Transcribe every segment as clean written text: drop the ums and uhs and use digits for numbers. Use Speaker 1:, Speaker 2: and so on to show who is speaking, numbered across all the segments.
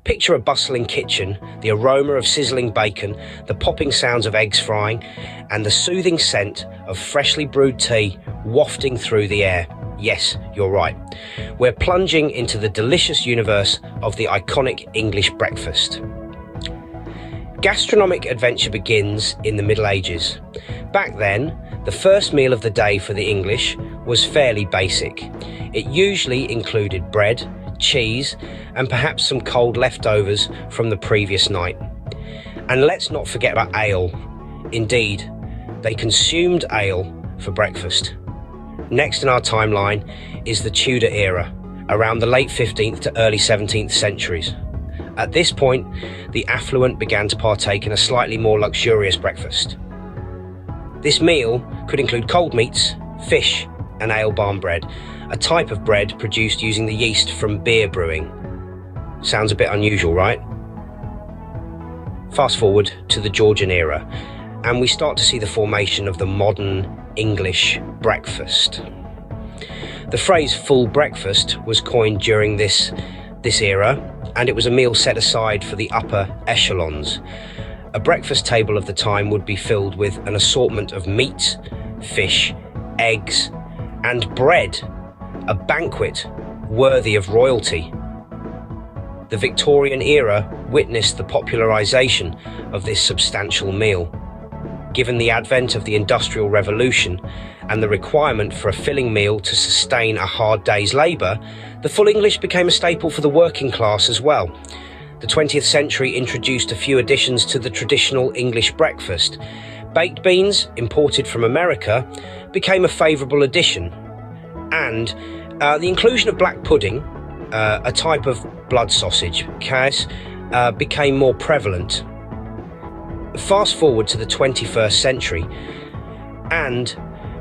Speaker 1: Picture a bustling kitchen, the aroma of sizzling bacon, the popping sounds of eggs frying, and the soothing scent of freshly brewed tea wafting through the air. Yes, you're right. We're plunging into the delicious universe of the iconic English breakfast. Gastronomic adventure begins in the Middle Ages. Back then, the first meal of the day for the English was fairly basic. It usually included bread, cheese, and perhaps some cold leftovers from the previous night. And let's not forget about ale. Indeed, they consumed ale for breakfast. Next in our timeline is the Tudor era, around the late 15th to early 17th centuries. At this point, the affluent began to partake in a slightly more luxurious breakfast. This meal could include cold meats, fish, and ale barm bread, a type of bread produced using the yeast from beer brewing. Sounds a bit unusual, right? Fast forward to the Georgian era, and we start to see the formation of the modern English breakfast. The phrase full breakfast was coined during this era, and it was a meal set aside for the upper echelons. A breakfast table of the time would be filled with an assortment of meat, fish, eggs, and bread, a banquet worthy of royalty. The Victorian era witnessed the popularisation of this substantial meal. Given the advent of the Industrial Revolution and the requirement for a filling meal to sustain a hard day's labour, the full English became a staple for the working class as well. The 20th century introduced a few additions to the traditional English breakfast. Baked beans, imported from America, became a favourable addition, and the inclusion of black pudding, a type of blood sausage, became more prevalent. Fast forward to the 21st century, and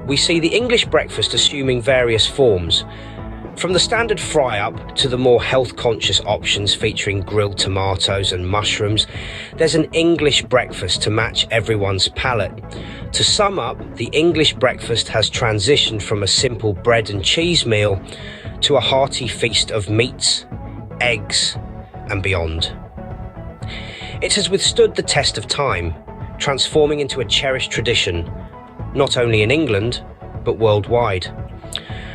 Speaker 1: we see the English breakfast assuming various forms. From the standard fry-up to the more health-conscious options featuring grilled tomatoes and mushrooms, there's an English breakfast to match everyone's palate. To sum up, the English breakfast has transitioned from a simple bread and cheese meal to a hearty feast of meats, eggs, and beyond. It has withstood the test of time, transforming into a cherished tradition, not only in England, but worldwide.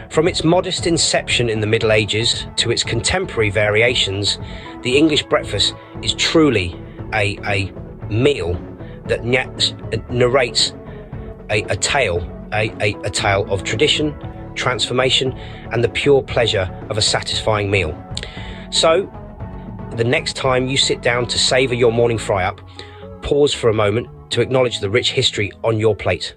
Speaker 1: From its modest inception in the Middle Ages to its contemporary variations, the English breakfast is truly a meal that narrates a tale of tradition, transformation, and the pure pleasure of a satisfying meal. So, the next time you sit down to savour your morning fry-up, pause for a moment to acknowledge the rich history on your plate.